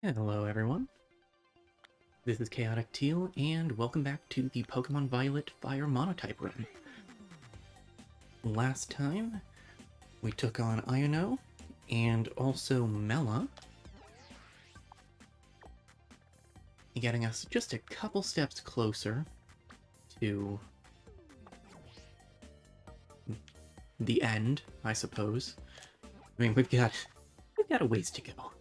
Hello everyone, this is Chaotic Teal, and welcome back to the Pokemon Violet Fire Monotype run. Last time, we took on Iono, and also Mela, getting us just a couple steps closer to the end, I suppose. I mean, we've got a ways to go.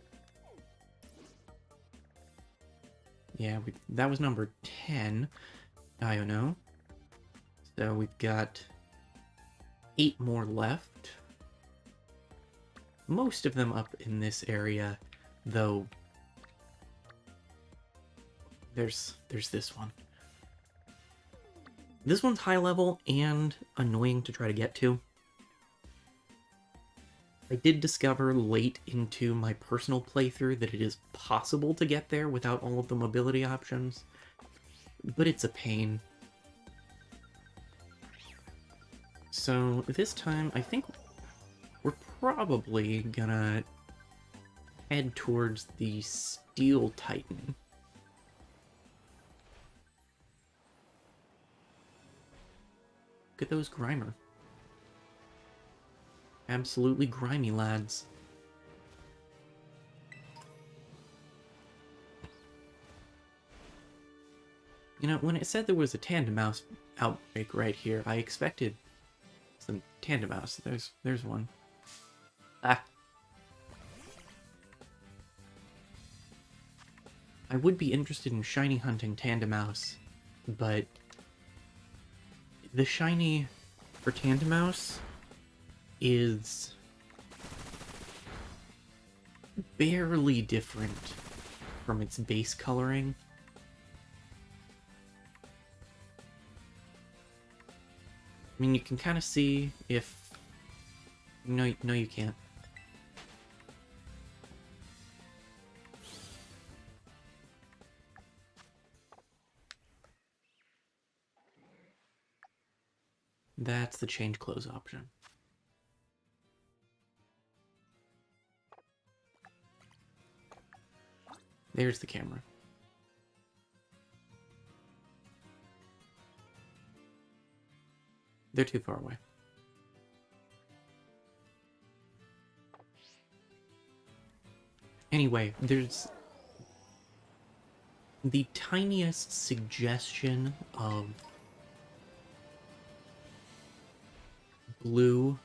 Yeah, that was number 10, Iono. So we've got 8 more left. Most of them up in this area, though there's this one. This one's high level and annoying to try to get to. I did discover late into my personal playthrough that it is possible to get there without all of the mobility options, but it's a pain. So this time, I think we're probably gonna head towards the Steel Titan. Look at those Grimer. Absolutely grimy lads. You know, when it said there was a Tandemaus outbreak right here, I expected some Tandemaus. There's one. Ah. I would be interested in shiny hunting Tandemaus, but the shiny for Tandemaus is barely different from its base coloring. I mean, you can kind of see if... No, you can't. That's the change clothes option. There's the camera. They're too far away. Anyway, there's the tiniest suggestion of blue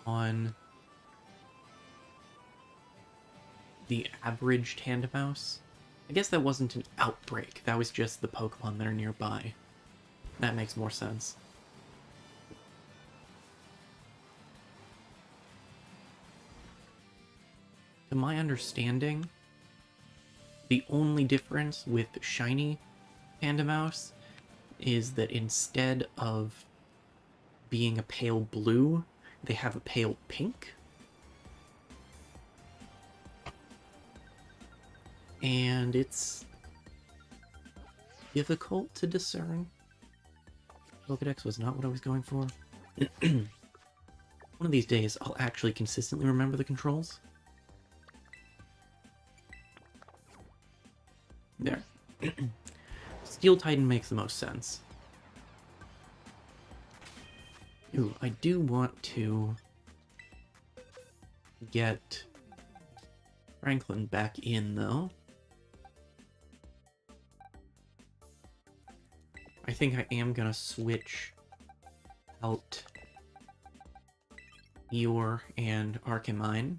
on the average Tandemaus. I guess that wasn't an outbreak, that was just the Pokemon that are nearby. That makes more sense. To my understanding, the only difference with shiny Tandemaus is that instead of being a pale blue, they have a pale pink. And it's difficult to discern. Pokedex was not what I was going for. One of these days, I'll actually consistently remember the controls. There. Steel Titan makes the most sense. Ooh, I do want to get Franklin back in, though. I think I am gonna switch out Eeyore and Arcanine.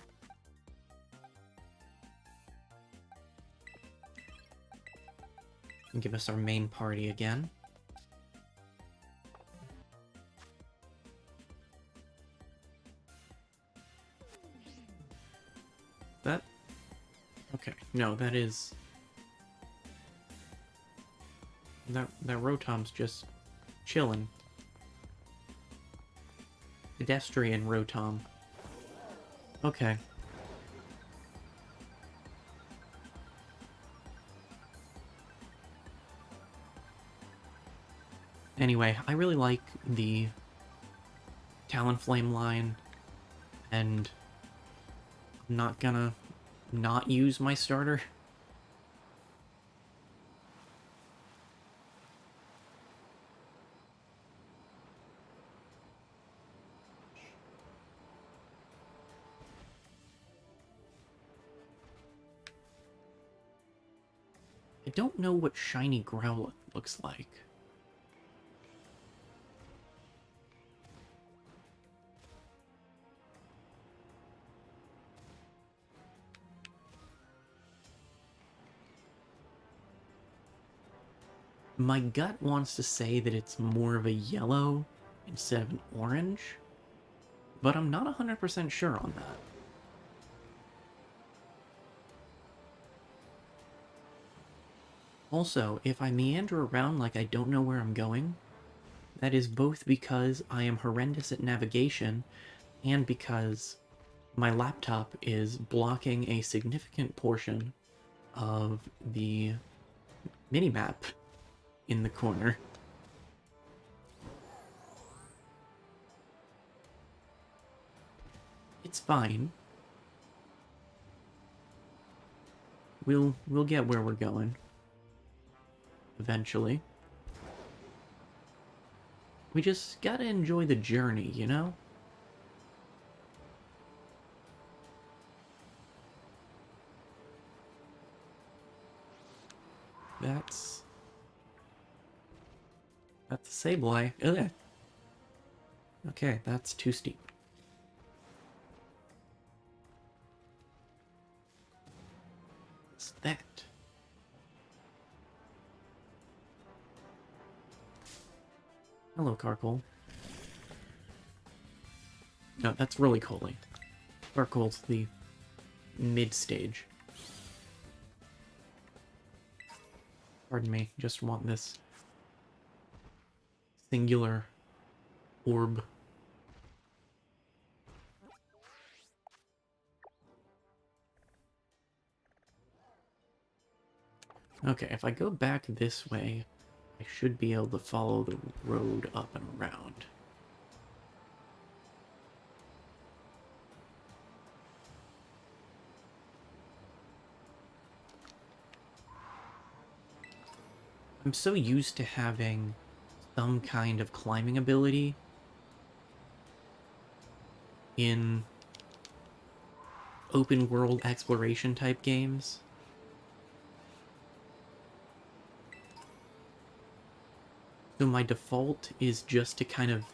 And give us our main party again. That? Okay, no, that is... That Rotom's just chilling. Pedestrian Rotom. Okay. Anyway, I really like the Talonflame line, and I'm not gonna not use my starter. I don't know what shiny Growlithe looks like. My gut wants to say that it's more of a yellow instead of an orange, but I'm not 100% sure on that. Also, if I meander around like I don't know where I'm going, that is both because I am horrendous at navigation and because my laptop is blocking a significant portion of the minimap in the corner. It's fine. We'll get where we're going. Eventually. We just gotta enjoy the journey, you know? That's a Sableye. Ugh. Okay, that's too steep. What's that? Hello, Carkol. No, that's really Coley. Carkol's the mid-stage. Pardon me, just want this singular orb. Okay, if I go back this way, I should be able to follow the road up and around. I'm so used to having some kind of climbing ability in open world exploration type games. So my default is just to kind of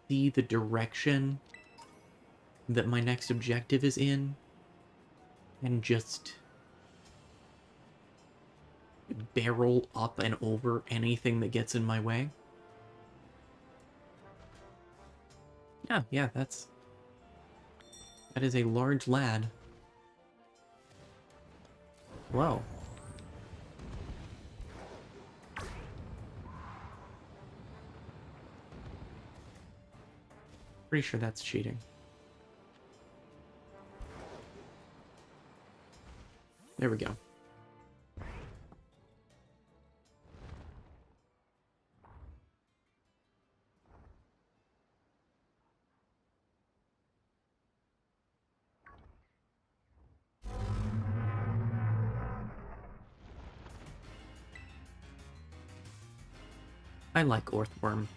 see the direction that my next objective is in and just barrel up and over anything that gets in my way. Yeah, that is a large lad. Whoa. Pretty sure that's cheating. There we go. I like Orthworm.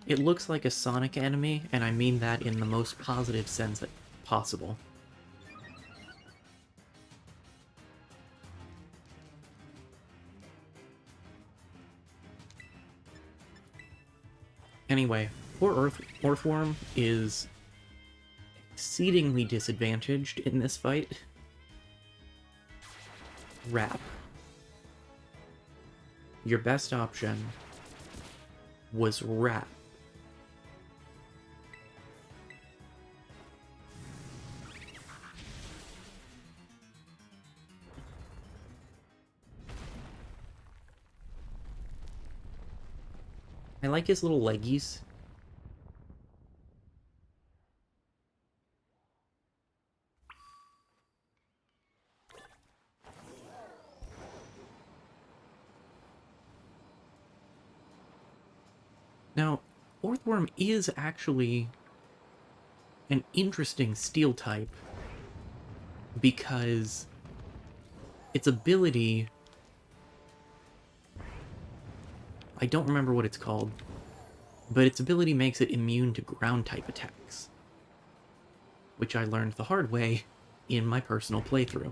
It looks like a Sonic enemy, and I mean that in the most positive sense possible. Anyway, poor Orthworm is exceedingly disadvantaged in this fight. Wrap. Your best option was Wrap. I like his little leggies. Now, Orthworm is actually an interesting steel type because its ability... I don't remember what it's called, but its ability makes it immune to ground-type attacks, which I learned the hard way in my personal playthrough.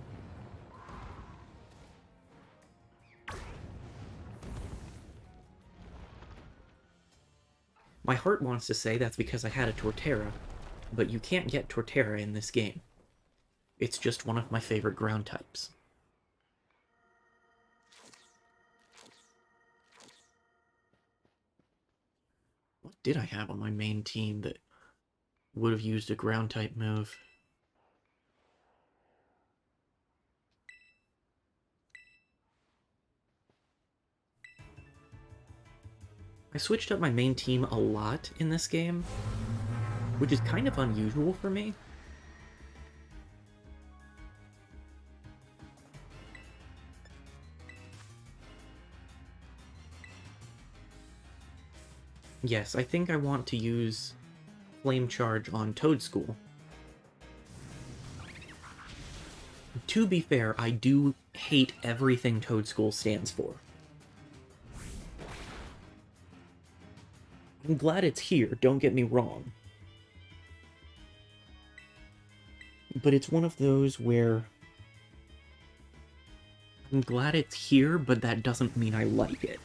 My heart wants to say that's because I had a Torterra, but you can't get Torterra in this game. It's just one of my favorite ground types. What did I have on my main team that would have used a ground type move? I switched up my main team a lot in this game, which is kind of unusual for me. Yes, I think I want to use Flame Charge on Toadschool. To be fair, I do hate everything Toadschool stands for. I'm glad it's here, don't get me wrong. But it's one of those where... I'm glad it's here, but that doesn't mean I like it.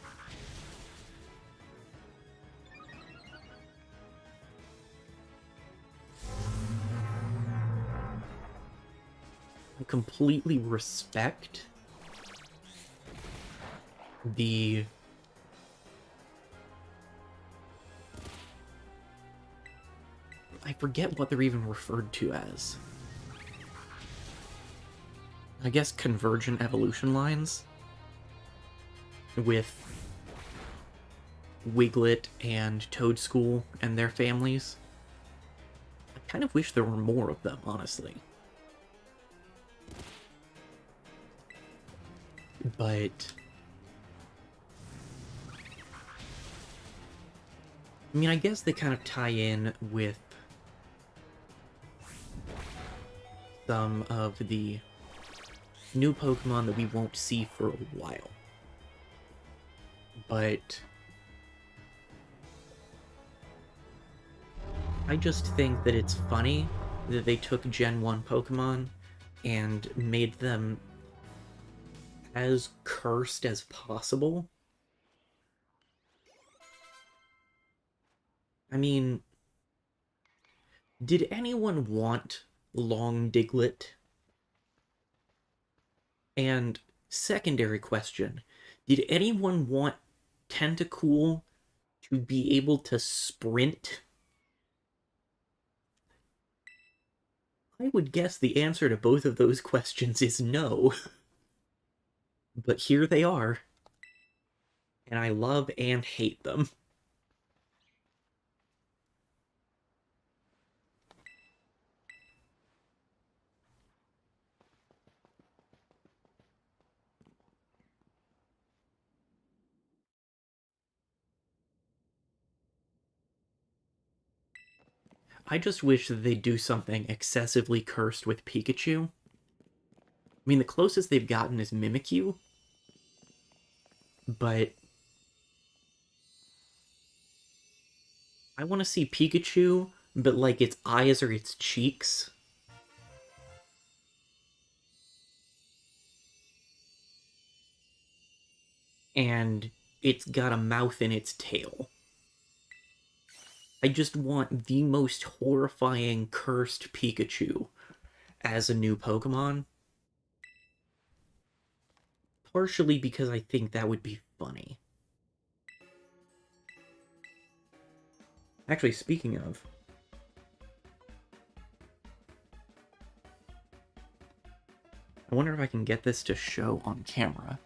I completely respect the... I forget what they're even referred to as. I guess convergent evolution lines with Wiglet and Toadschool and their families. I kind of wish there were more of them, honestly. But... I mean, I guess they kind of tie in with some of the new Pokemon that we won't see for a while. But I just think that it's funny that they took Gen 1 Pokemon and made them as cursed as possible. I mean, did anyone want Long Diglett? And secondary question, did anyone want Tentacool to be able to sprint? I would guess the answer to both of those questions is no. But here they are. And I love and hate them. I just wish that they'd do something excessively cursed with Pikachu. I mean, the closest they've gotten is Mimikyu. But I want to see Pikachu, but like its eyes or its cheeks. And it's got a mouth in its tail. I just want the most horrifying cursed Pikachu as a new Pokemon. Partially because I think that would be funny. Actually, speaking of... I wonder if I can get this to show on camera.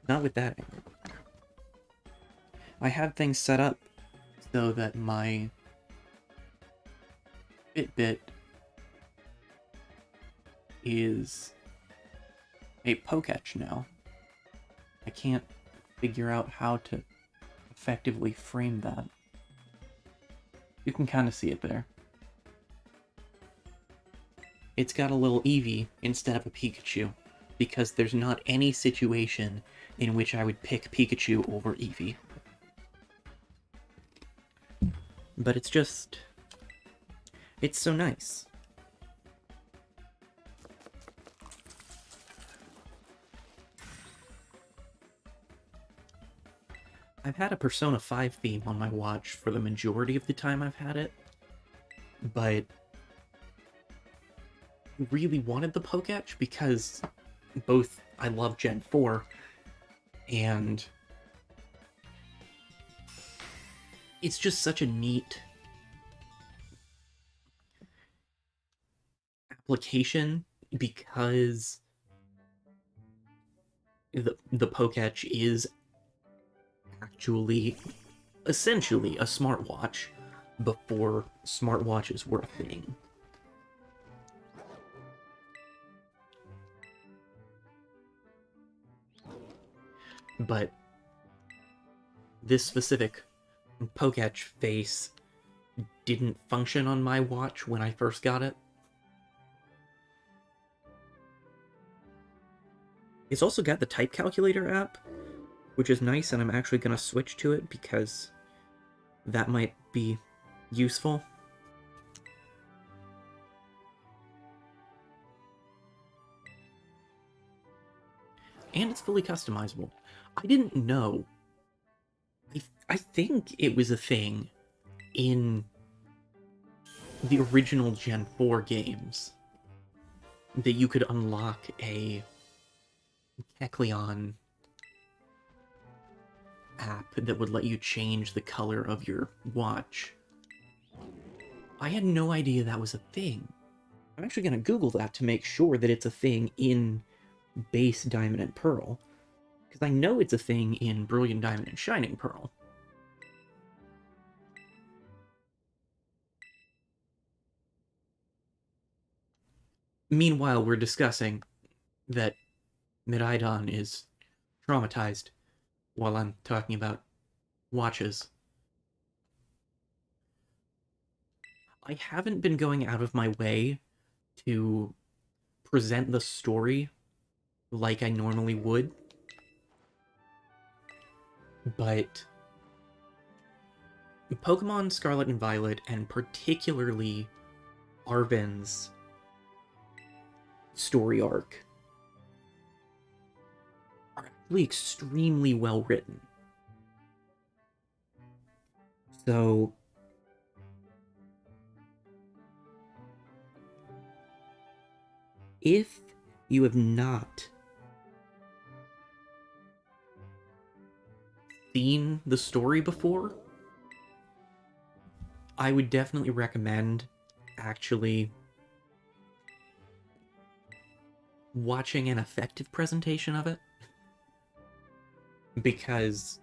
Not with that angle. I have things set up so that my Fitbit is a Poketch now. I can't figure out how to effectively frame that. You can kind of see it there. It's got a little Eevee instead of a Pikachu, because there's not any situation in which I would pick Pikachu over Eevee. But it's just... it's so nice. I've had a Persona 5 theme on my watch for the majority of the time I've had it, but really wanted the Poketch because both I love Gen 4 and it's just such a neat application because the Poketch is actually essentially a smartwatch before smartwatches were a thing. But this specific Poketch face didn't function on my watch when I first got it. It's also got the type calculator app, which is nice, and I'm actually going to switch to it because that might be useful. And it's fully customizable. I didn't know. I think it was a thing in the original Gen 4 games that you could unlock a Kecleon app that would let you change the color of your watch. I had no idea that was a thing. I'm actually going to Google that to make sure that it's a thing in base Diamond and Pearl, because I know it's a thing in Brilliant Diamond and Shining Pearl. Meanwhile, we're discussing that Miraidon is traumatized while I'm talking about watches. I haven't been going out of my way to present the story like I normally would, but Pokemon Scarlet and Violet, and particularly Arven's story arc, are actually extremely well written. So if you have not seen the story before, I would definitely recommend actually watching an effective presentation of it, because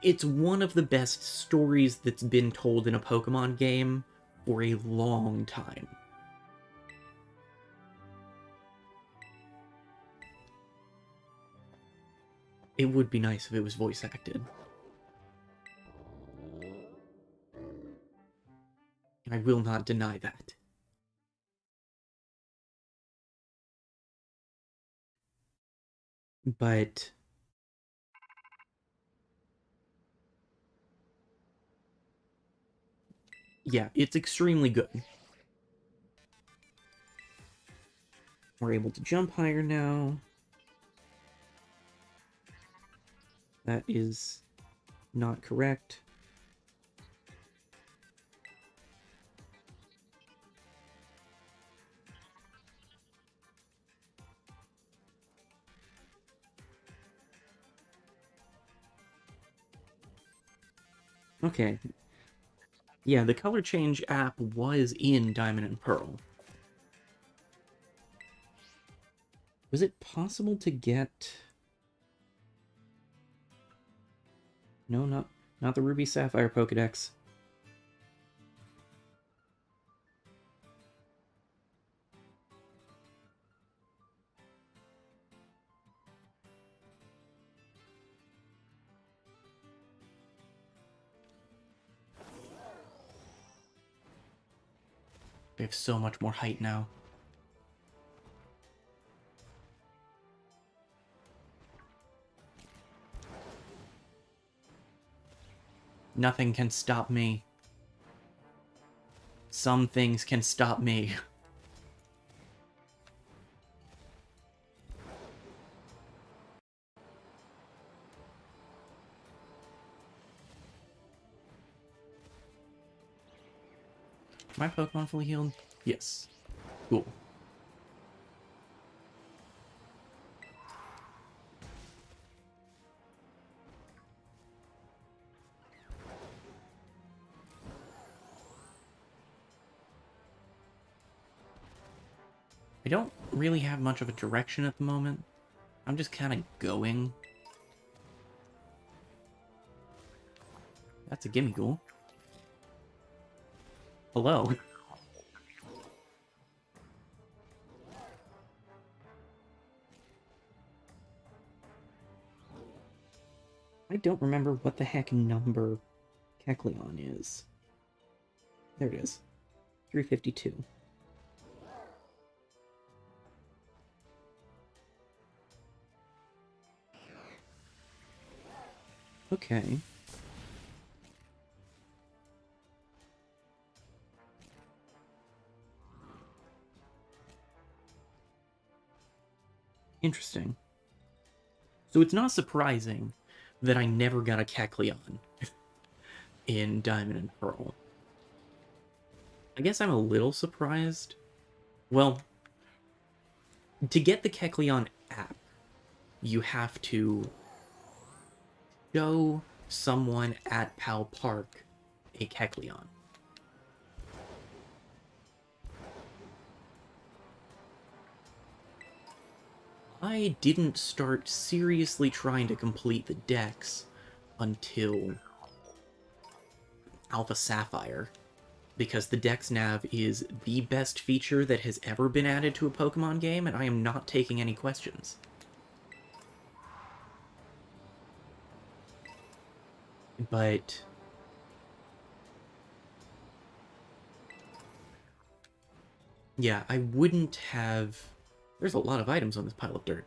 it's one of the best stories that's been told in a Pokemon game for a long time. It would be nice if it was voice acted. I will not deny that. But yeah, it's extremely good. We're able to jump higher now. That is not correct. Okay. Yeah, the color change app was in Diamond and Pearl. Was it possible to get... No, not the Ruby Sapphire Pokedex. We have so much more height now. Nothing can stop me. Some things can stop me. My Pokemon fully healed? Yes. Cool. I don't really have much of a direction at the moment. I'm just kind of going. That's a Gimmighoul. Hello. I don't remember what the heck number Kecleon is. There it is. 352. Okay. Interesting. So it's not surprising that I never got a Kecleon in Diamond and Pearl. I guess I'm a little surprised. Well, to get the Kecleon app, you have to show someone at Pal Park a Kecleon. I didn't start seriously trying to complete the dex until Alpha Sapphire, because the Dex Nav is the best feature that has ever been added to a Pokemon game, and I am not taking any questions. But yeah, I wouldn't have... There's a lot of items on this pile of dirt.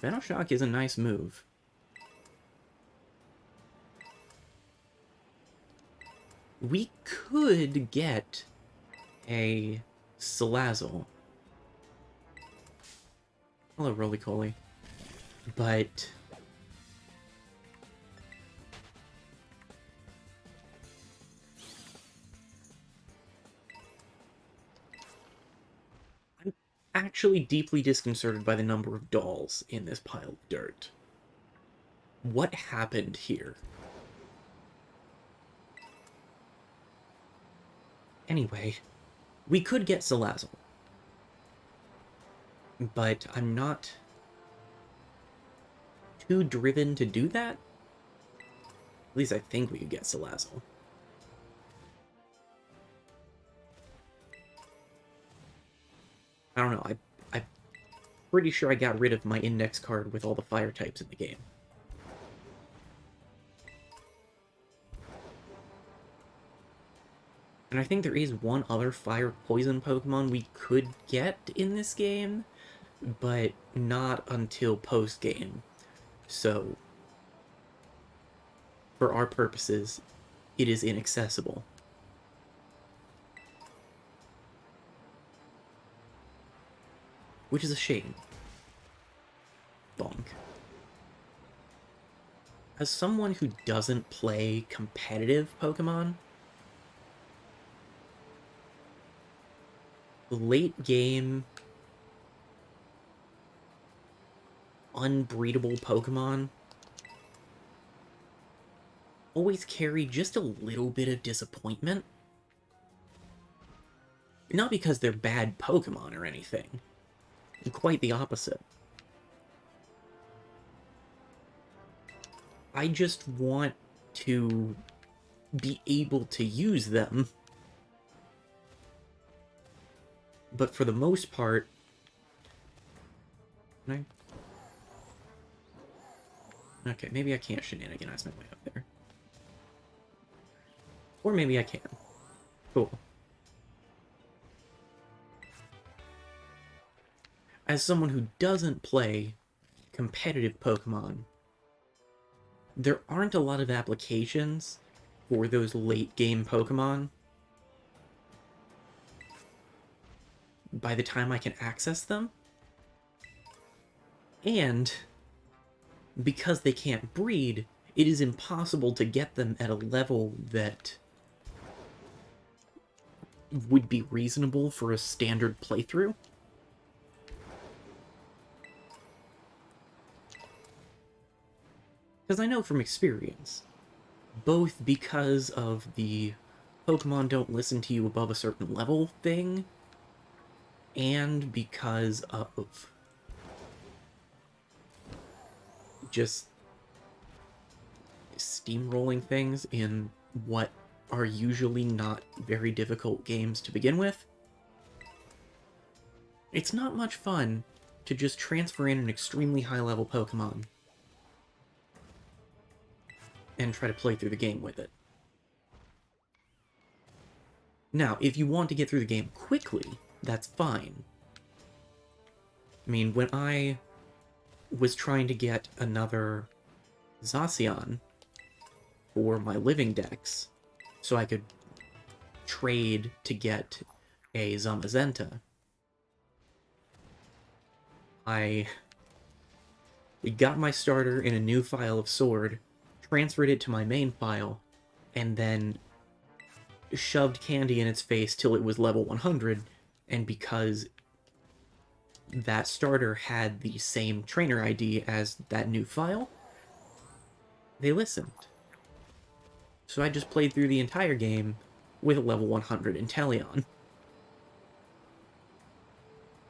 Venoshock is a nice move. We could get a Salazzle. Hello, Roly-Coly. But... I'm actually deeply disconcerted by the number of dolls in this pile of dirt. What happened here? Anyway, we could get Salazzle. But I'm not too driven to do that. At least I think we could get Salazzle. I don't know, I'm pretty sure I got rid of my index card with all the fire types in the game. And I think there is one other fire poison Pokemon we could get in this game, but not until post-game. So, for our purposes, it is inaccessible. Which is a shame. Bonk. As someone who doesn't play competitive Pokemon, late game unbreedable Pokemon always carry just a little bit of disappointment. Not because they're bad Pokemon or anything. Quite the opposite. I just want to be able to use them. But for the most part... Can I... Okay, maybe I can't shenanigans my way up there. Or maybe I can. Cool. As someone who doesn't play competitive Pokemon, there aren't a lot of applications for those late-game Pokemon by the time I can access them. And because they can't breed, it is impossible to get them at a level that would be reasonable for a standard playthrough. Because I know from experience, both because of the Pokemon don't listen to you above a certain level thing, and because of just steamrolling things in what are usually not very difficult games to begin with, it's not much fun to just transfer in an extremely high-level Pokemon and try to play through the game with it. Now, if you want to get through the game quickly, that's fine. I mean, when I was trying to get another Zacian for my living decks, so I could trade to get a Zamazenta, I got my starter in a new file of Sword, transferred it to my main file, and then shoved candy in its face till it was level 100, and because that starter had the same trainer ID as that new file, they listened. So I just played through the entire game with a level 100 Inteleon.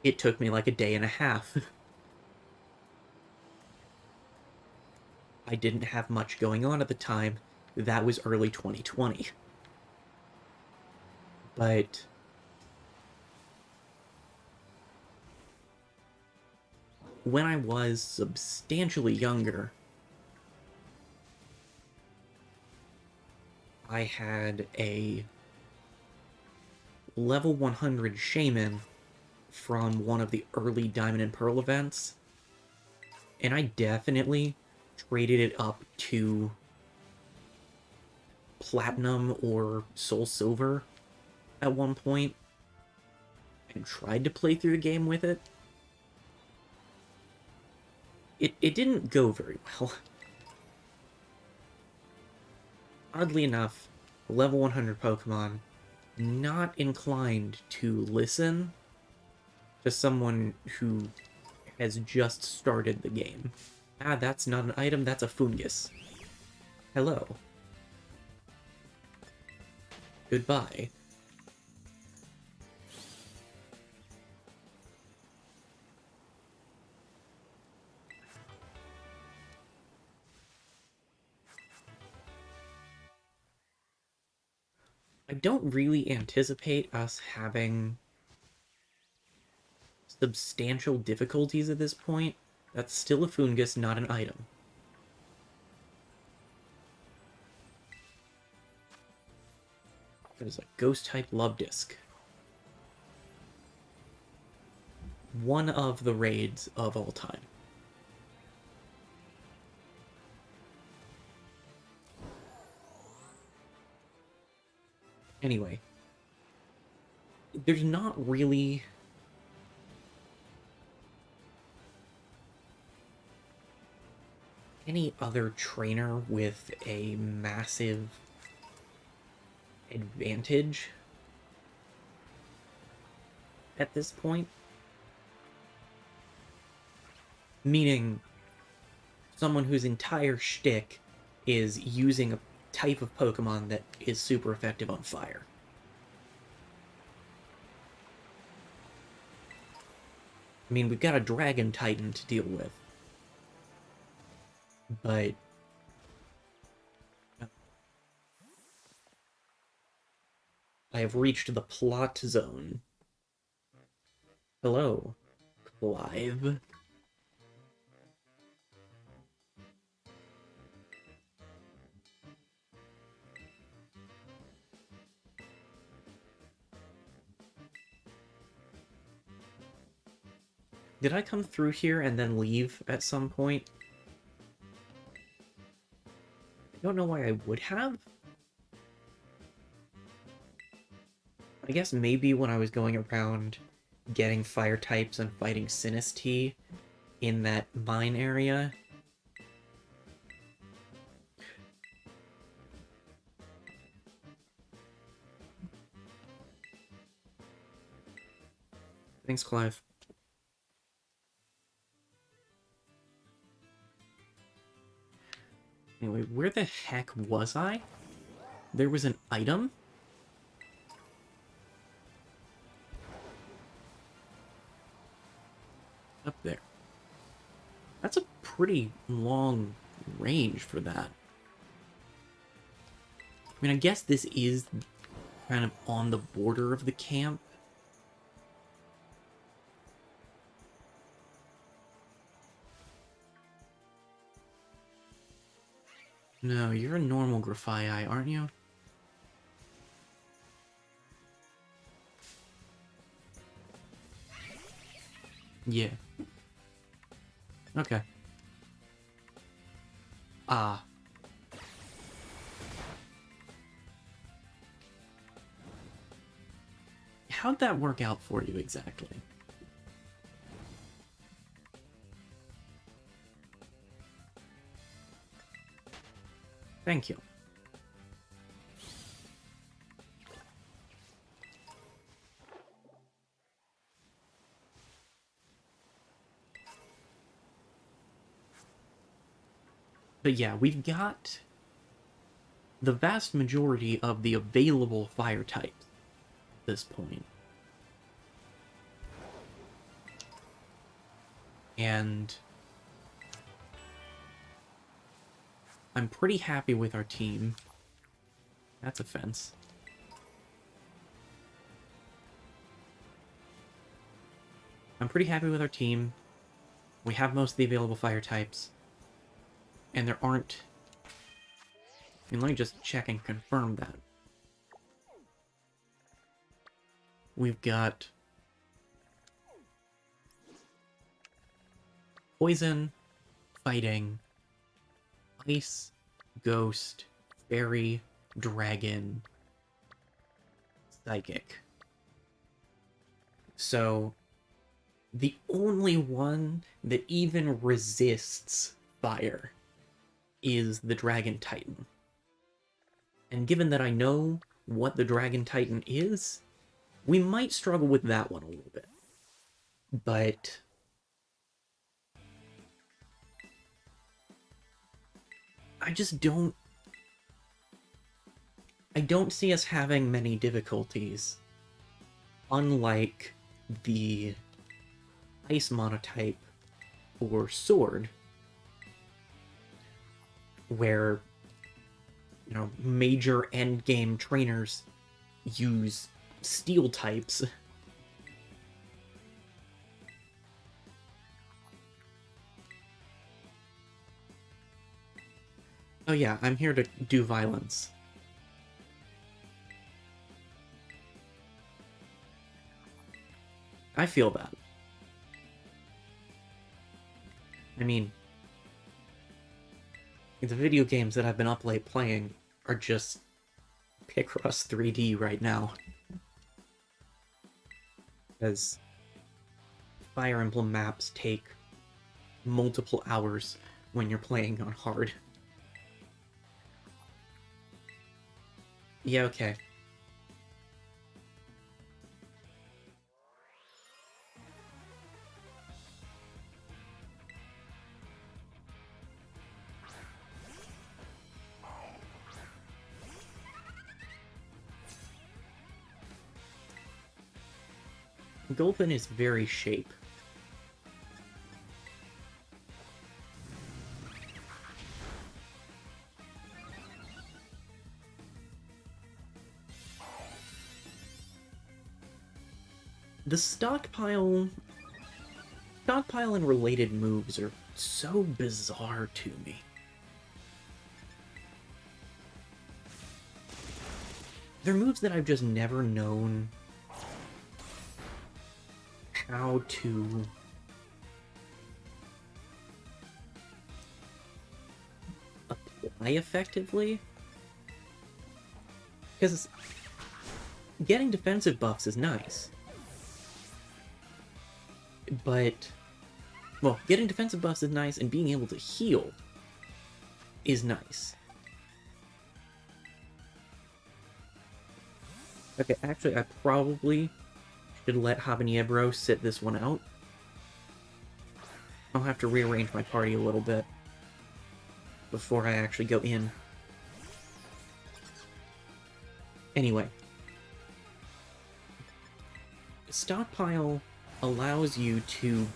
It took me like a day and a half. I didn't have much going on at the time. That was early 2020. But when I was substantially younger, I had a level 100 Shaman from one of the early Diamond and Pearl events, and I definitely traded it up to Platinum or Soul Silver at one point, and tried to play through the game with it. It didn't go very well. Oddly enough, level 100 Pokemon not inclined to listen to someone who has just started the game. Ah, that's not an item, that's a fungus. Hello. Goodbye. I don't really anticipate us having substantial difficulties at this point. That's still a fungus, not an item. That is a Ghost-type Love Disc. One of the raids of all time. Anyway, there's not really any other trainer with a massive advantage at this point. Meaning, someone whose entire shtick is using a type of Pokemon that is super effective on fire. I mean, we've got a Dragon Titan to deal with. But I have reached the plot zone. Hello, Clive. Did I come through here and then leave at some point? I don't know why I would have. I guess maybe when I was going around getting fire types and fighting Sinistee in that mine area. Thanks, Clive. Anyway, where the heck was I? There was an item? Up there. That's a pretty long range for that. I mean, I guess this is kind of on the border of the camp. No, you're a normal Grafii, aren't you? Yeah. Okay. Ah. How'd that work out for you exactly? Thank you. But yeah, we've got the vast majority of the available fire types at this point. And I'm pretty happy with our team. That's a fence. I'm pretty happy with our team. We have most of the available fire types. And there aren't... I mean, let me just check and confirm that. We've got Poison, Fighting, Ice, Ghost, Fairy, Dragon, Psychic. So, the only one that even resists fire is the Dragon Titan. And given that I know what the Dragon Titan is, we might struggle with that one a little bit. But I just don't... I don't see us having many difficulties, unlike the Ice Monotype or Sword, where, you know, major endgame trainers use Steel types. Oh yeah, I'm here to do violence. I feel that. I mean, the video games that I've been up late playing are just Picross 3D right now. As Fire Emblem maps take multiple hours when you're playing on hard. Yeah, okay. Gulpin is very shape. The stockpile and related moves are so bizarre to me. They're moves that I've just never known how to apply effectively. Because getting defensive buffs is nice. But, well, getting defensive buffs is nice, and being able to heal is nice. Okay, actually, I probably should let Habanero sit this one out. I'll have to rearrange my party a little bit before I actually go in. Anyway. Stockpile allows you to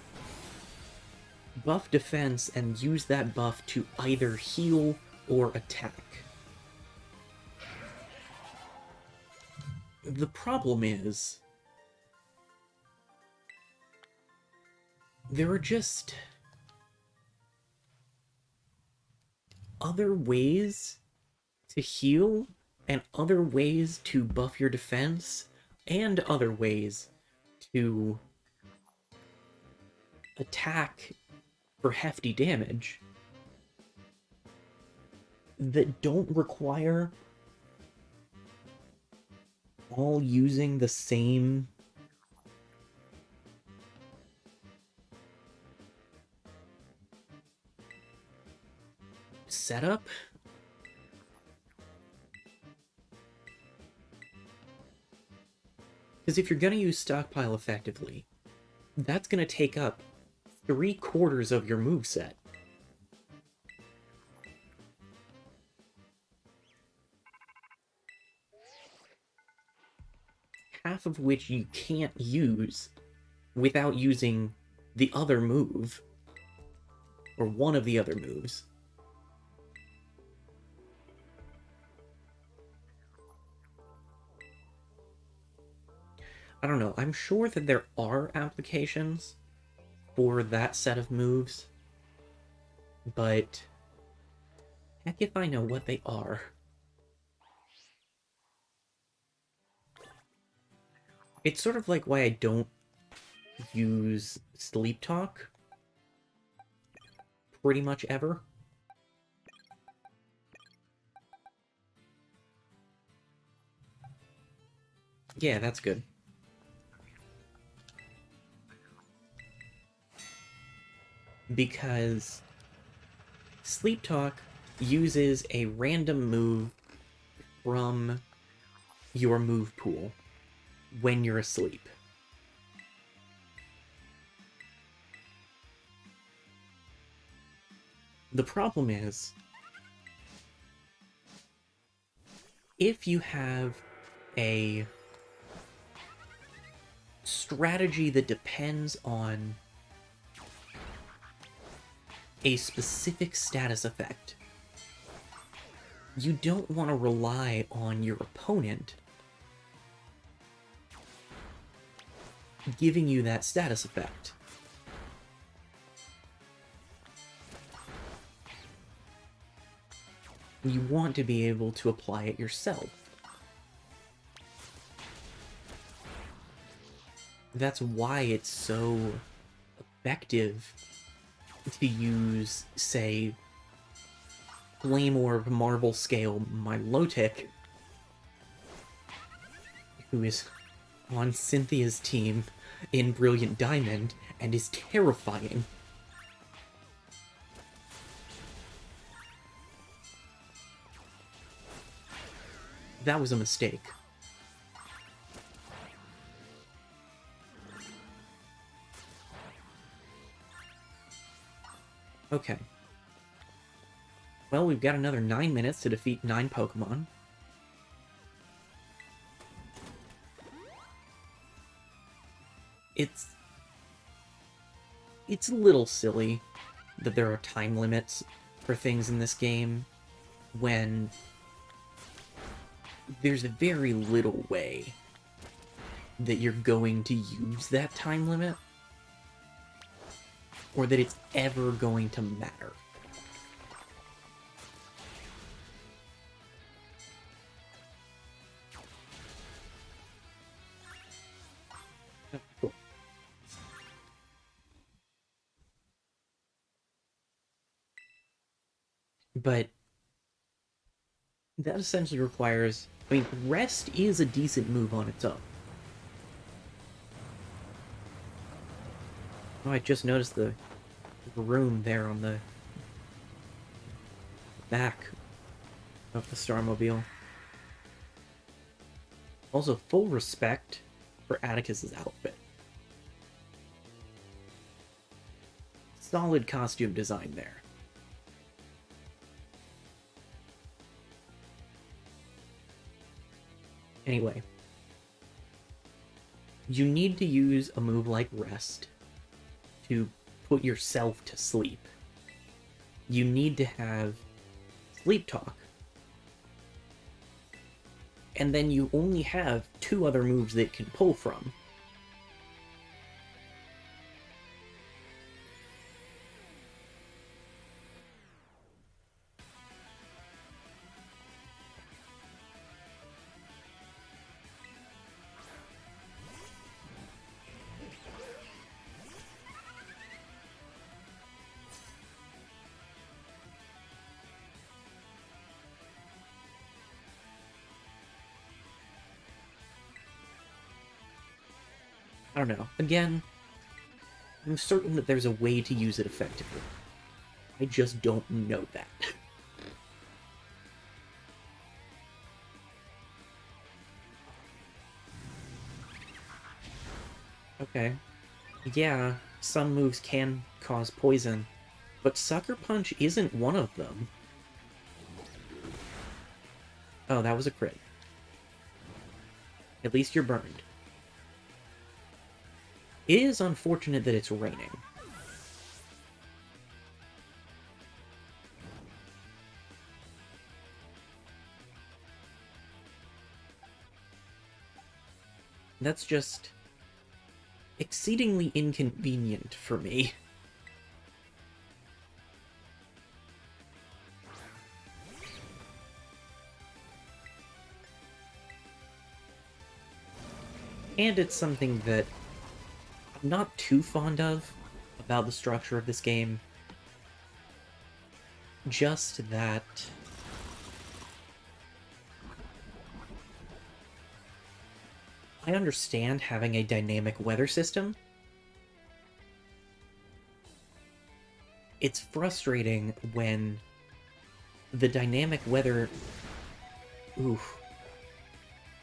buff defense and use that buff to either heal or attack. The problem is, there are just other ways to heal, and other ways to buff your defense, and other ways to attack for hefty damage that don't require all using the same setup. Because if you're going to use Stockpile effectively, that's going to take up 3/4 of your moveset. Half of which you can't use without using the other move, or one of the other moves. I don't know, I'm sure that there are applications for that set of moves, but heck if I know what they are. It's sort of like why I don't use Sleep Talk pretty much ever. Yeah, that's good. Because Sleep Talk uses a random move from your move pool when you're asleep. The problem is, if you have a strategy that depends on a specific status effect, you don't want to rely on your opponent giving you that status effect. You want to be able to apply it yourself. That's why it's so effective to use, say, Flame Orb Marble Scale Milotic, who is on Cynthia's team in Brilliant Diamond and is terrifying. That was a mistake. Okay. Well, we've got another 9 minutes to defeat 9 Pokémon. It's a little silly that there are time limits for things in this game when there's very little way that you're going to use that time limit, or that it's ever going to matter. Cool. But that essentially requires... I mean, Rest is a decent move on its own. Oh, I just noticed the room there on the back of the Starmobile. Also, full respect for Atticus's outfit. Solid costume design there. Anyway, you need to use a move like Rest to put yourself to sleep. You need to have Sleep Talk. And then you only have 2 other moves that it can pull from. I don't know. Again, I'm certain that there's a way to use it effectively. I just don't know that. Okay. Yeah, some moves can cause poison, but Sucker Punch isn't one of them. Oh, that was a crit. At least you're burned. It is unfortunate that it's raining. That's just exceedingly inconvenient for me. And it's something that I'm not too fond of about the structure of this game. Just that I understand having a dynamic weather system. It's frustrating when the dynamic weather... Oof.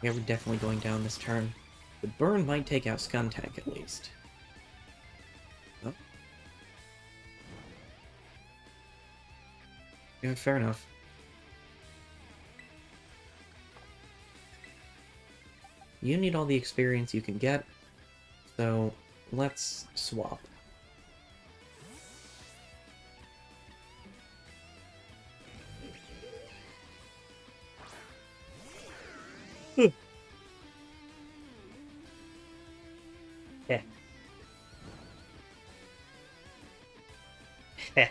Yeah, we're definitely going down this turn. The burn might take out Skuntank at least. Oh. Yeah, fair enough. You need all the experience you can get, so let's swap. Heh. Heh.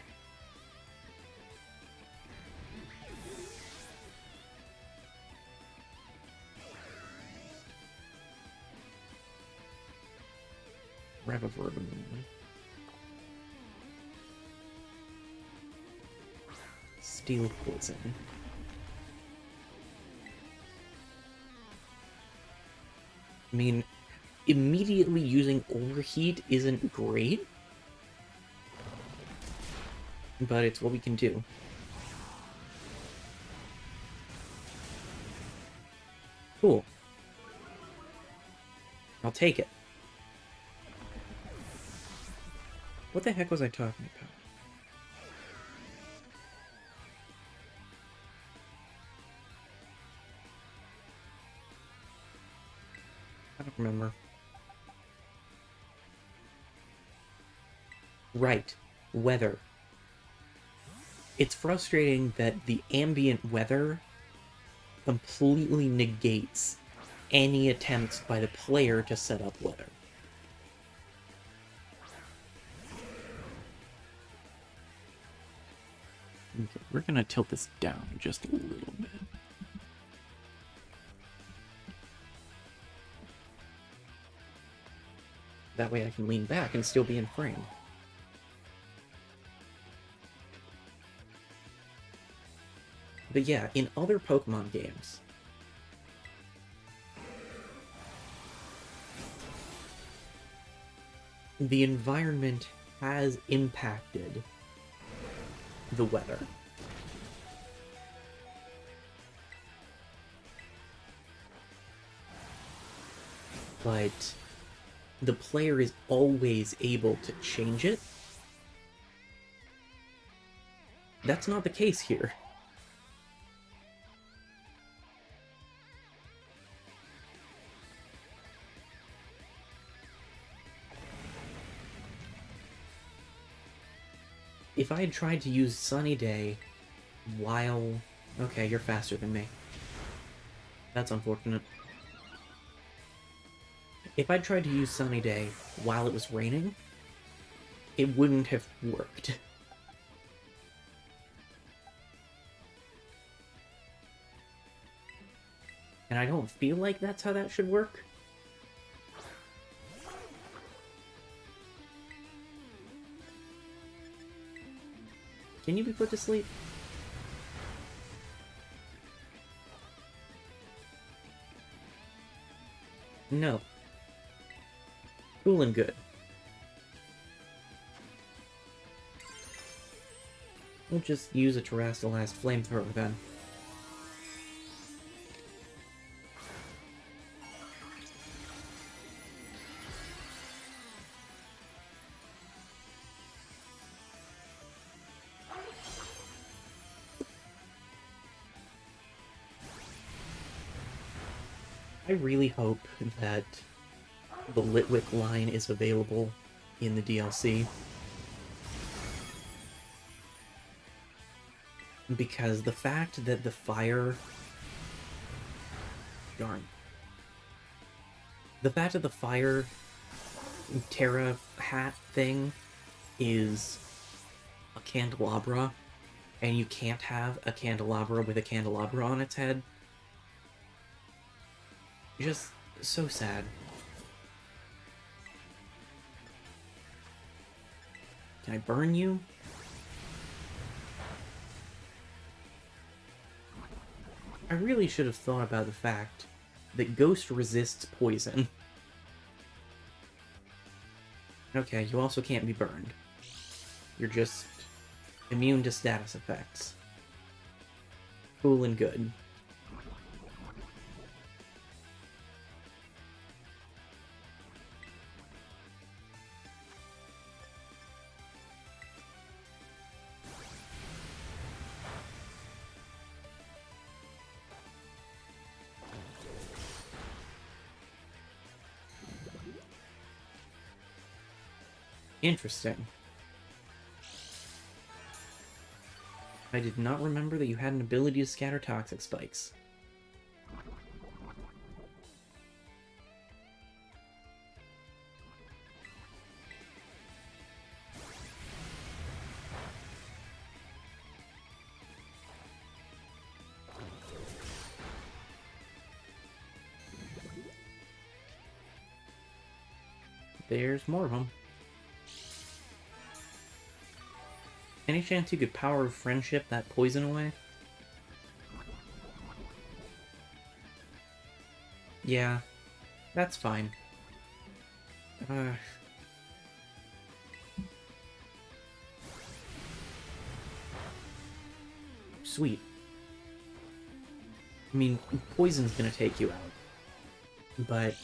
Reviverb. Steel Poison. I mean, immediately using Overheat isn't great, but it's what we can do. Cool. I'll take it. What the heck was I talking about? I don't remember. Right. Weather. It's frustrating that the ambient weather completely negates any attempts by the player to set up weather. Okay, we're gonna tilt this down just a little bit. That way I can lean back and still be in frame. But yeah, in other Pokemon games, the environment has impacted the weather. But the player is always able to change it. That's not the case here. If I had tried to use Sunny Day while... Okay, you're faster than me. That's unfortunate. If I tried to use Sunny Day while it was raining, it wouldn't have worked. And I don't feel like that's how that should work. Can you be put to sleep? No. Cool and good. We'll just use a Terrastallast Flamethrower then. I really hope that the Litwick line is available in the DLC. Because the fact that the fire... Darn. The fact that the fire Terra hat thing is a candelabra, and you can't have a candelabra with a candelabra on its head. Just so sad. Can I burn you? I really should have thought about the fact that Ghost resists poison. Okay, you also can't be burned. You're just immune to status effects. Cool and good. Interesting. I did not remember that you had an ability to scatter toxic spikes. There's more of them. Any chance you could Power of Friendship that poison away? Yeah, that's fine. Sweet. I mean, poison's gonna take you out. But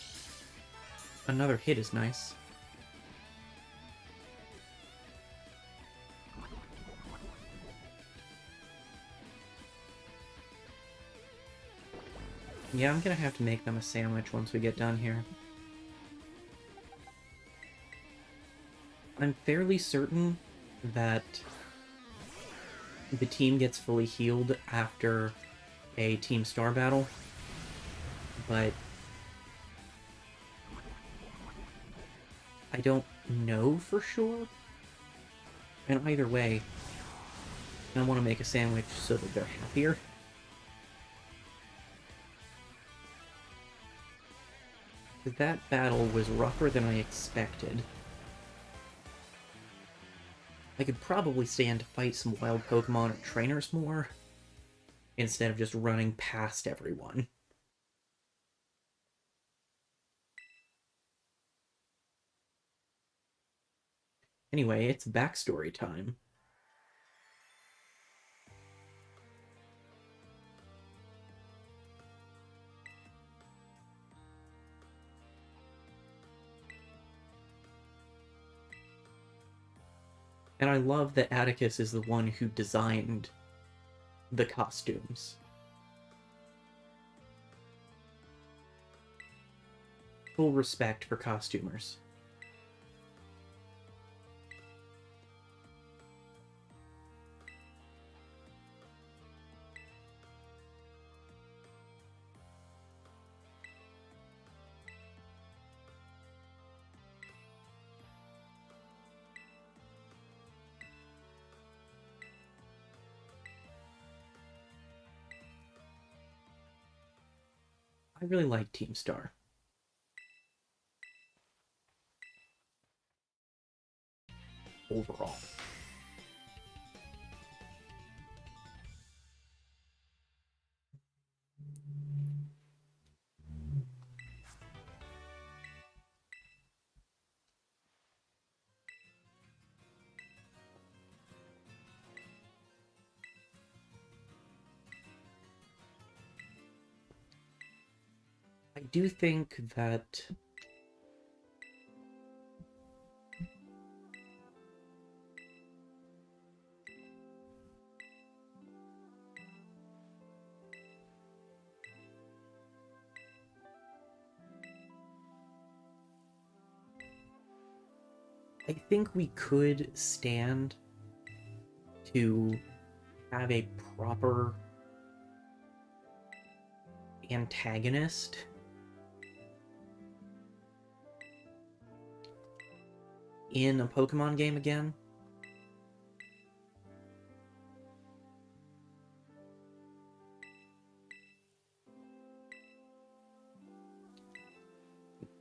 another hit is nice. Yeah, I'm gonna have to make them a sandwich once we get done here. I'm fairly certain that the team gets fully healed after a Team Star battle, but I don't know for sure. And either way, I want to make a sandwich so that they're happier. That battle was rougher than I expected. I could probably stand to fight some wild Pokemon or trainers more, instead of just running past everyone. Anyway, it's backstory time. And I love that Atticus is the one who designed the costumes. Full respect for costumers. I really like Team Star. Overall. I do think that we could stand to have a proper antagonist in a Pokemon game again.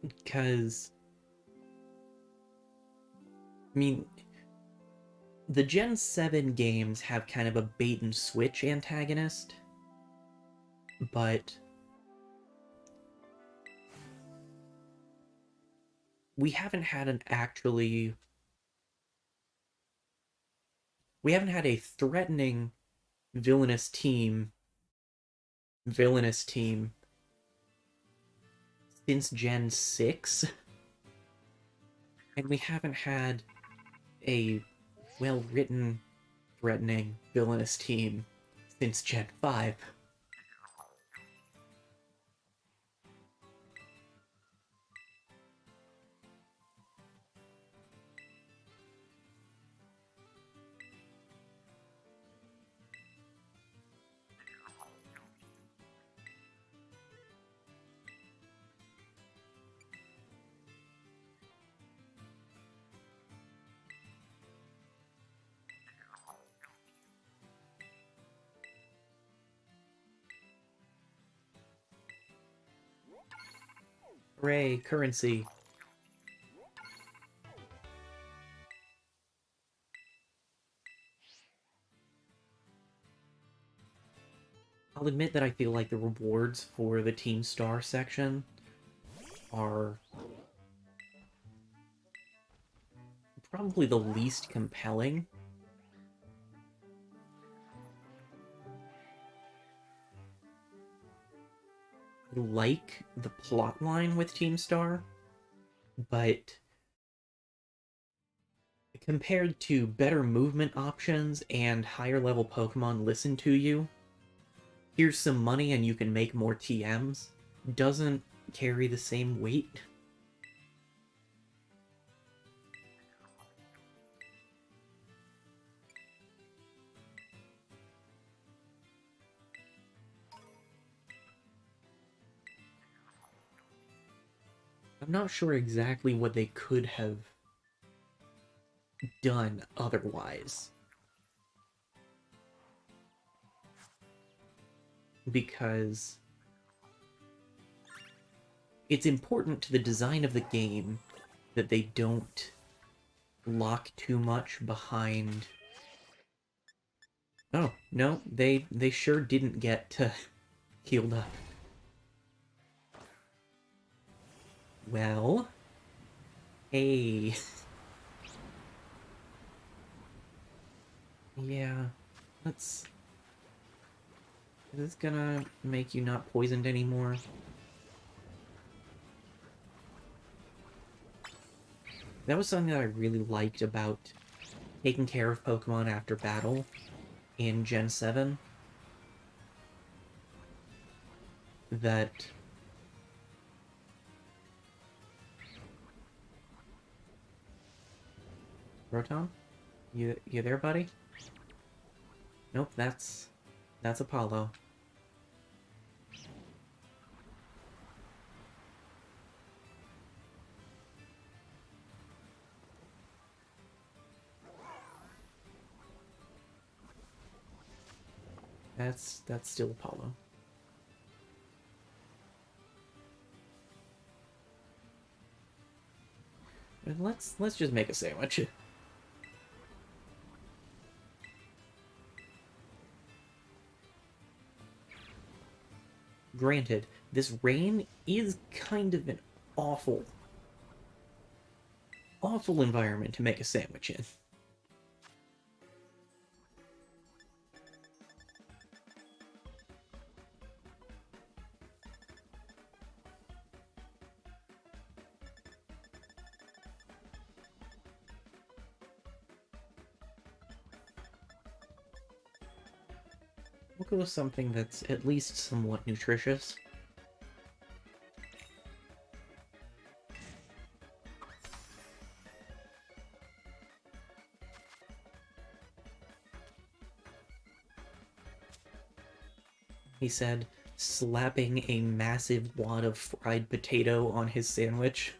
Because, I mean, the Gen 7 games have kind of a bait and switch antagonist, but we haven't had a threatening villainous team since Gen 6, and we haven't had a well-written, threatening villainous team since Gen 5. Hooray, currency. I'll admit that I feel like the rewards for the Team Star section are probably the least compelling. I like the plotline with Team Star, but compared to better movement options and higher level Pokemon listen to you, here's some money and you can make more TMs, doesn't carry the same weight. I'm not sure exactly what they could have done otherwise. Because it's important to the design of the game that they don't lock too much behind Oh, no, they sure didn't get healed up. Well, hey. Yeah, let's... Is this gonna make you not poisoned anymore? That was something that I really liked about taking care of Pokemon after battle in Gen 7. That... Rotom? You there, buddy? Nope, that's Apollo. That's still Apollo. Let's just make a sandwich. Granted, this rain is kind of an awful, awful environment to make a sandwich in. We'll go with something that's at least somewhat nutritious. He said, slapping a massive wad of fried potato on his sandwich.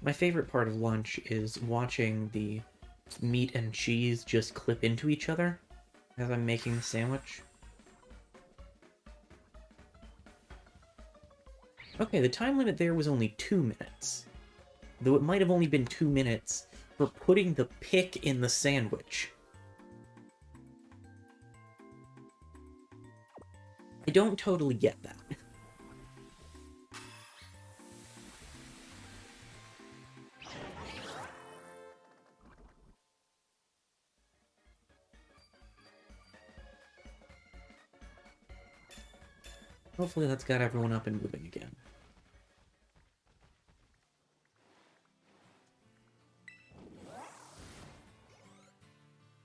My favorite part of lunch is watching the meat and cheese just clip into each other as I'm making the sandwich. Okay, the time limit there was only 2 minutes. Though it might have only been 2 minutes for putting the pick in the sandwich. I don't totally get that. Hopefully that's got everyone up and moving again.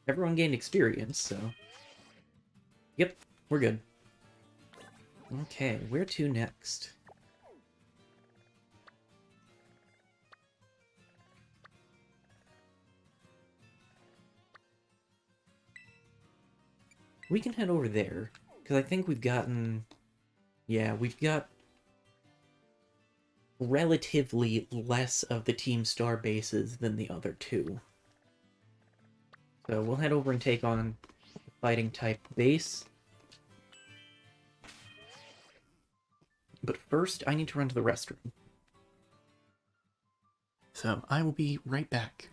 Everyone gained experience, so... Yep, we're good. Okay, where to next? We can head over there, because I think we've gotten... Yeah, we've got relatively less of the Team Star bases than the other two. So we'll head over and take on the fighting type base. But first, I need to run to the restroom. So I will be right back.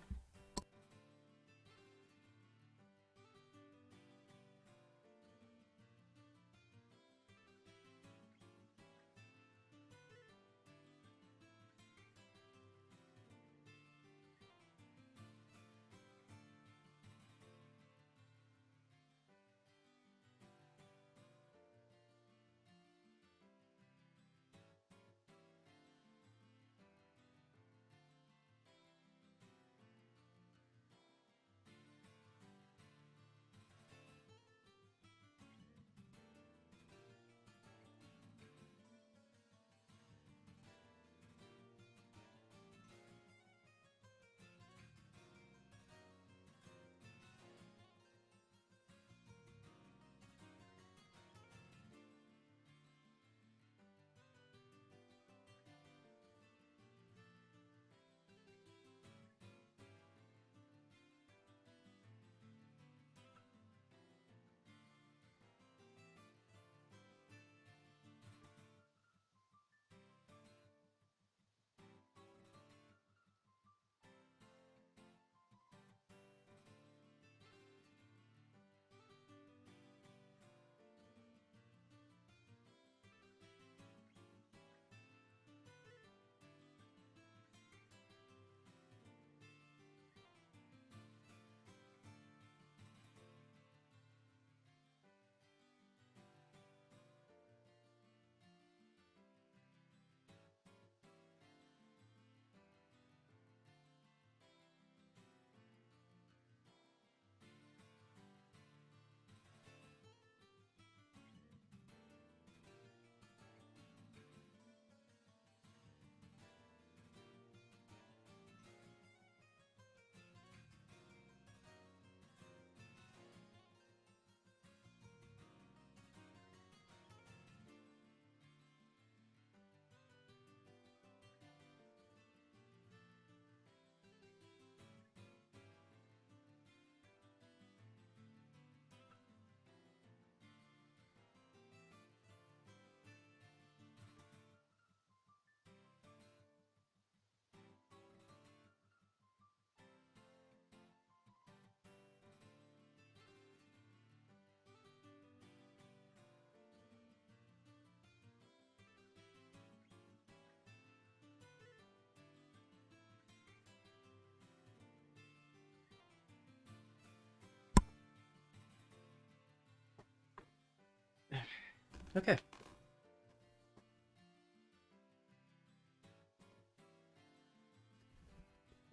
Okay.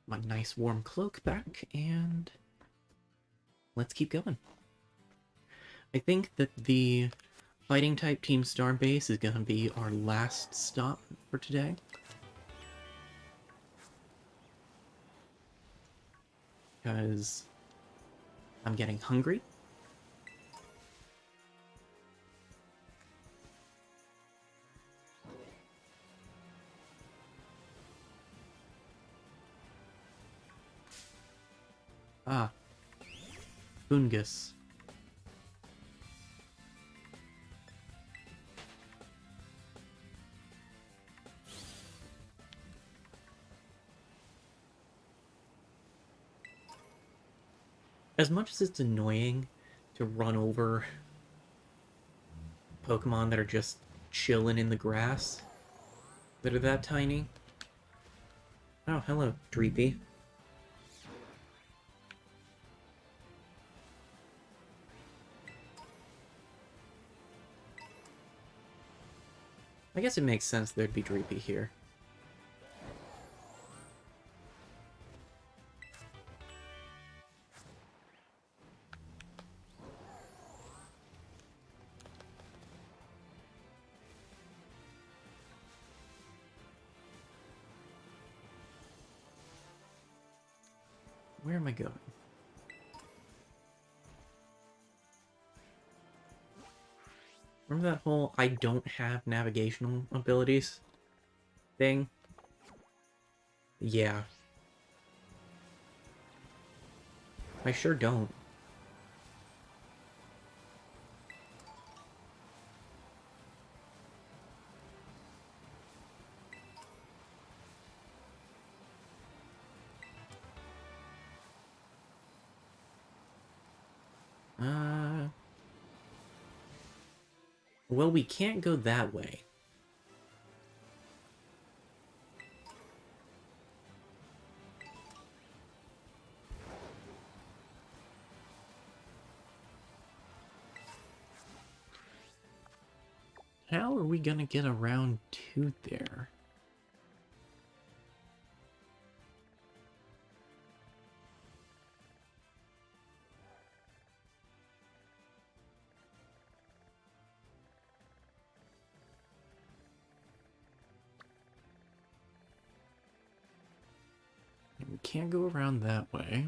My nice warm cloak back, and let's keep going. I think that the fighting type Team Starbase is going to be our last stop for today. Because I'm getting hungry. Ah, fungus. As much as it's annoying to run over Pokemon that are just chilling in the grass, that are that tiny. Oh, hello, Dreepy. I guess it makes sense there'd be Dreepy here. Where am I going? Remember that whole I don't have navigational abilities thing? Yeah. I sure don't. Well, we can't go that way. How are we gonna get around to there? We can't go around that way.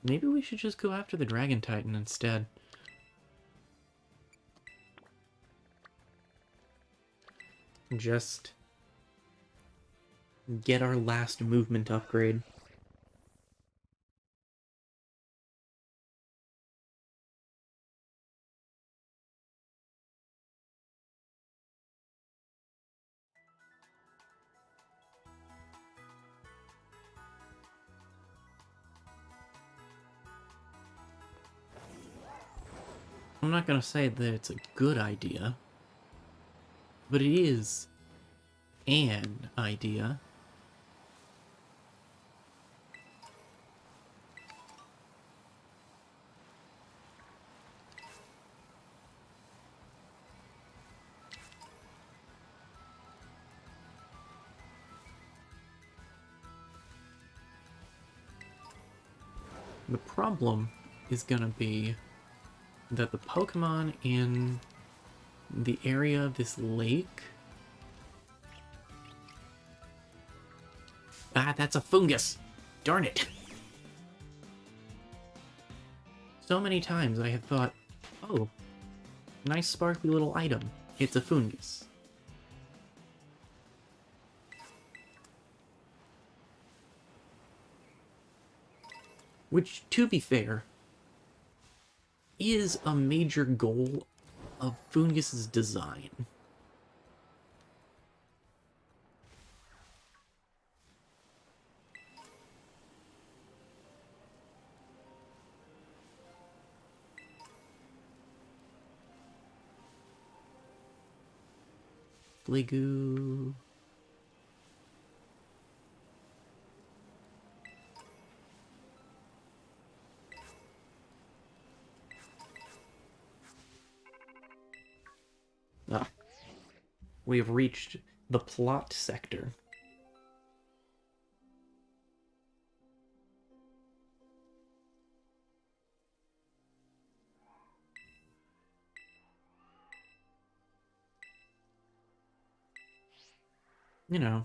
Maybe we should just go after the Dragon Titan instead. Just get our last movement upgrade. I'm not gonna say that it's a good idea, but it is an idea. The problem is gonna be that the Pokemon in the area of this lake... Ah, that's a fungus! Darn it! So many times I have thought, oh, nice sparkly little item. It's a fungus. Which, to be fair, is a major goal of Fungus's design. Ghostly goo. Ah. We have reached the plot sector. You know.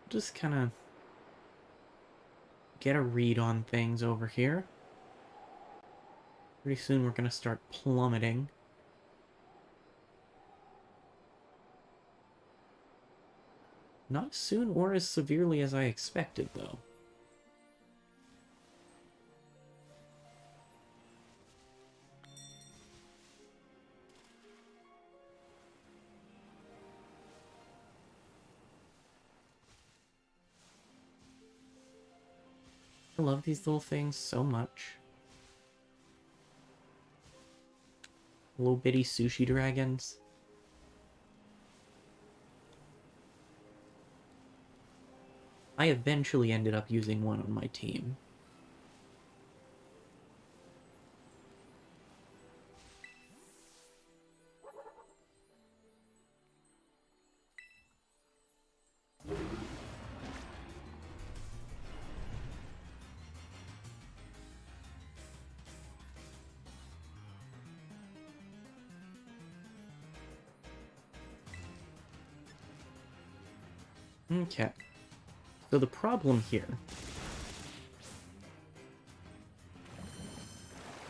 Just kind of get a read on things over here. Pretty soon we're going to start plummeting. Not as soon or as severely as I expected, though. I love these little things so much. Little bitty sushi dragons. I eventually ended up using one on my team. Okay. So the problem here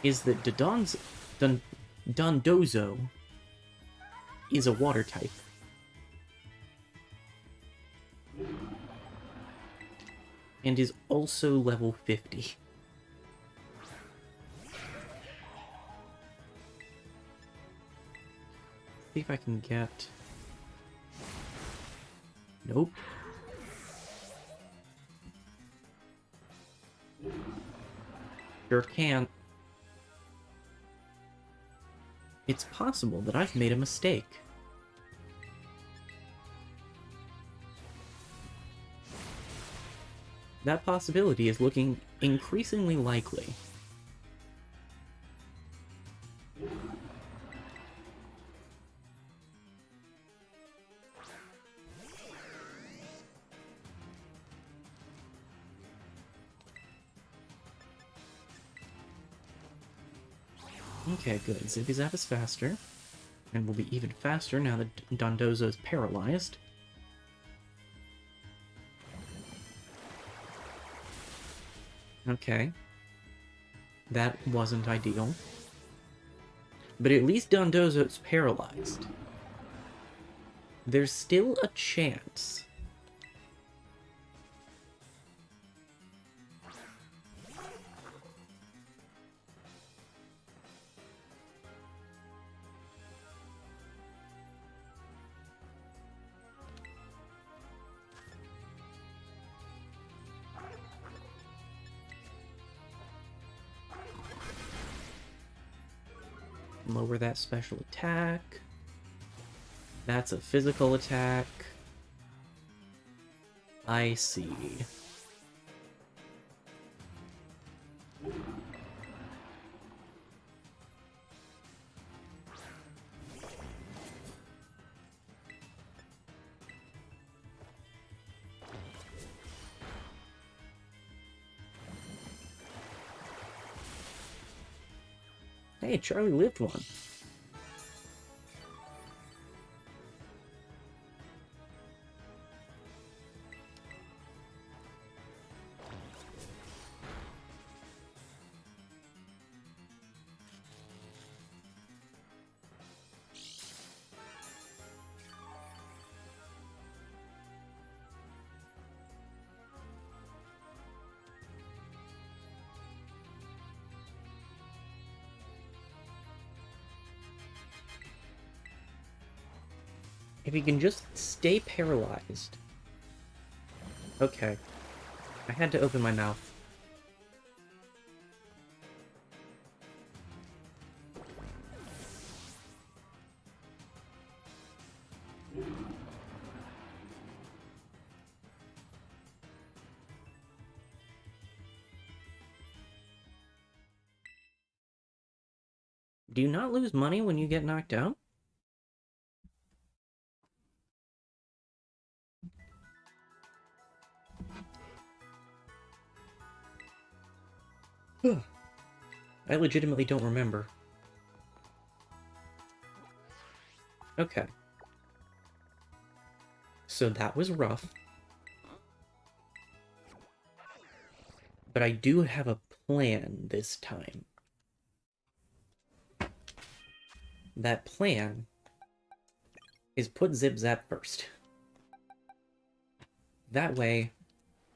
is that Dondozo is a water type. And is also level 50. See if I can get... Nope. Sure can't. It's possible that I've made a mistake. That possibility is looking increasingly likely. Okay, good. Zippy Zap is faster. And will be even faster now that Dondozo is paralyzed. Okay. That wasn't ideal. But at least Dondozo's paralyzed. There's still a chance. Lower that special attack. That's a physical attack. I see. Hey, Charlie lived one. If he can just stay paralyzed. Okay. I had to open my mouth. Do you not lose money when you get knocked out? I legitimately don't remember. Okay. So that was rough. But I do have a plan this time. That plan is put Zip Zap first. That way,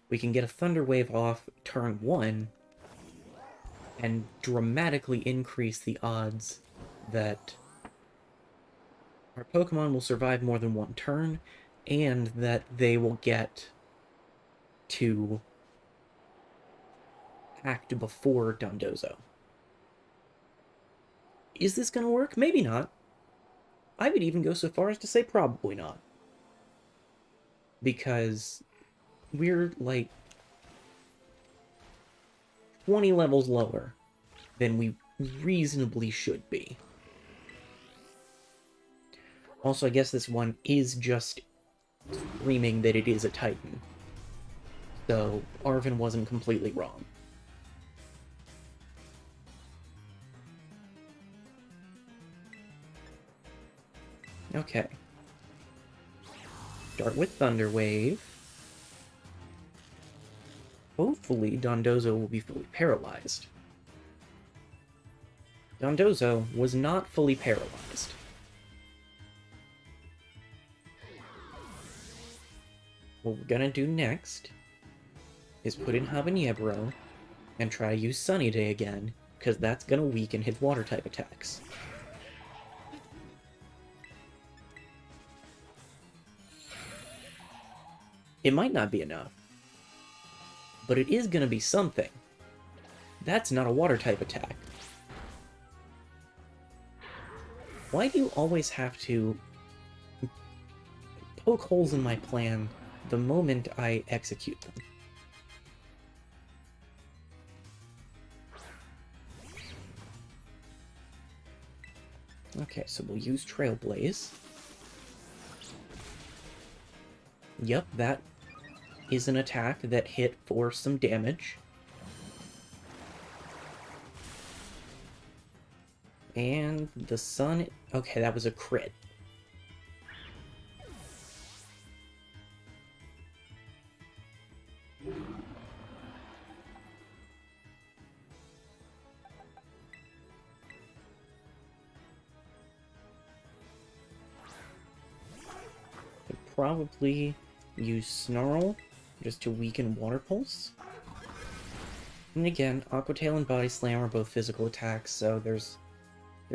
we can get a Thunder Wave off turn 1 and dramatically increase the odds that our Pokemon will survive more than one turn, and that they will get to act before Dondozo. Is this gonna work? Maybe not. I would even go so far as to say probably not. Because we're like 20 levels lower than we reasonably should be. Also, I guess this one is just screaming that it is a Titan. So, Arvin wasn't completely wrong. Okay. Start with Thunder Wave. Hopefully, Dondozo will be fully paralyzed. Dondozo was not fully paralyzed. What we're gonna do next is put in Habanero and try to use Sunny Day again, because that's gonna weaken his water-type attacks. It might not be enough, but it is gonna be something. That's not a water-type attack. Why do you always have to poke holes in my plan the moment I execute them? Okay, so we'll use Trailblaze. Yep, that is an attack that hit for some damage. And the sun... Okay, that was a crit. Probably use Snarl just to weaken Water Pulse. And again, Aqua Tail and Body Slam are both physical attacks, so there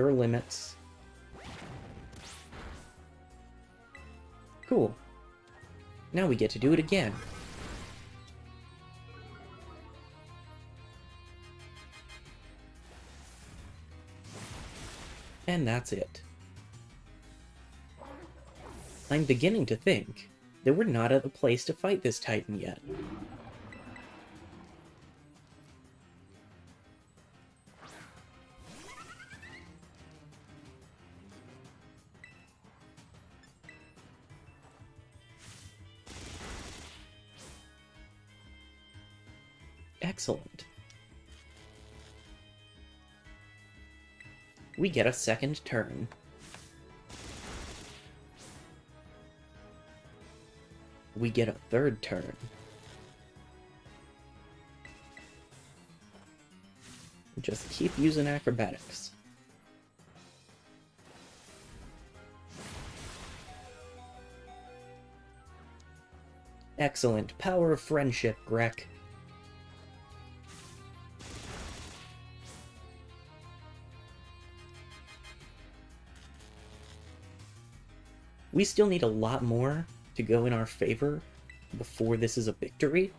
are limits. Cool. Now we get to do it again. And that's it. I'm beginning to think that we're not at the place to fight this Titan yet. Excellent. We get a second turn. We get a third turn. Just keep using acrobatics. Excellent. Power of friendship, Grek. We still need a lot more to go in our favor before this is a victory.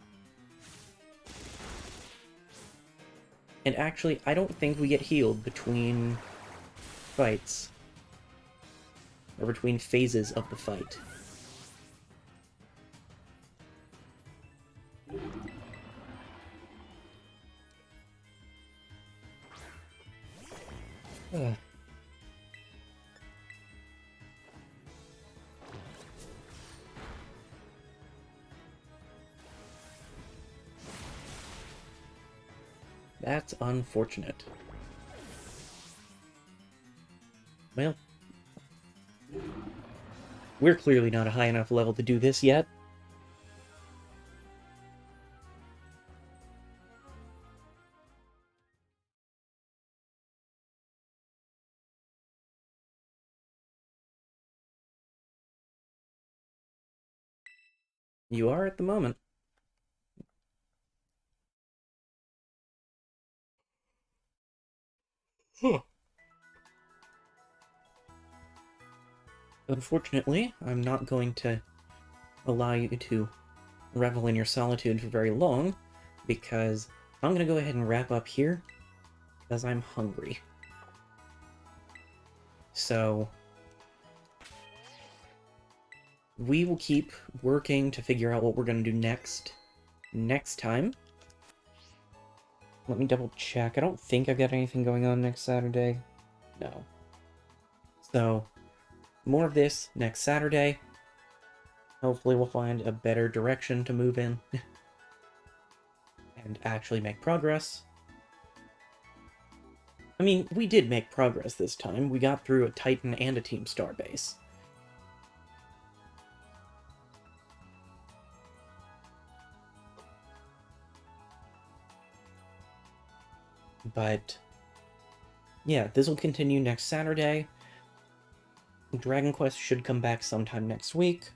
And actually, I don't think we get healed between fights. Or between phases of the fight. Ugh. That's unfortunate. Well, we're clearly not a high enough level to do this yet. You are at the moment. Unfortunately, I'm not going to allow you to revel in your solitude for very long, because I'm going to go ahead and wrap up here, because I'm hungry. So, we will keep working to figure out what we're going to do next time. Let me double check. I don't think I've got anything going on next Saturday. No. So, more of this next Saturday. Hopefully we'll find a better direction to move in. And actually make progress. I mean, we did make progress this time. We got through a Titan and a Team Star base. But, yeah, this will continue next Saturday. Dragon Quest should come back sometime next week.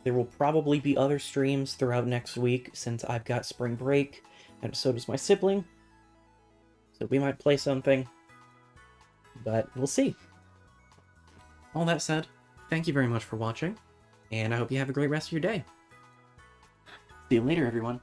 There will probably be other streams throughout next week, since I've got spring break, and so does my sibling. So we might play something, but we'll see. All that said, thank you very much for watching, and I hope you have a great rest of your day. See you later, everyone.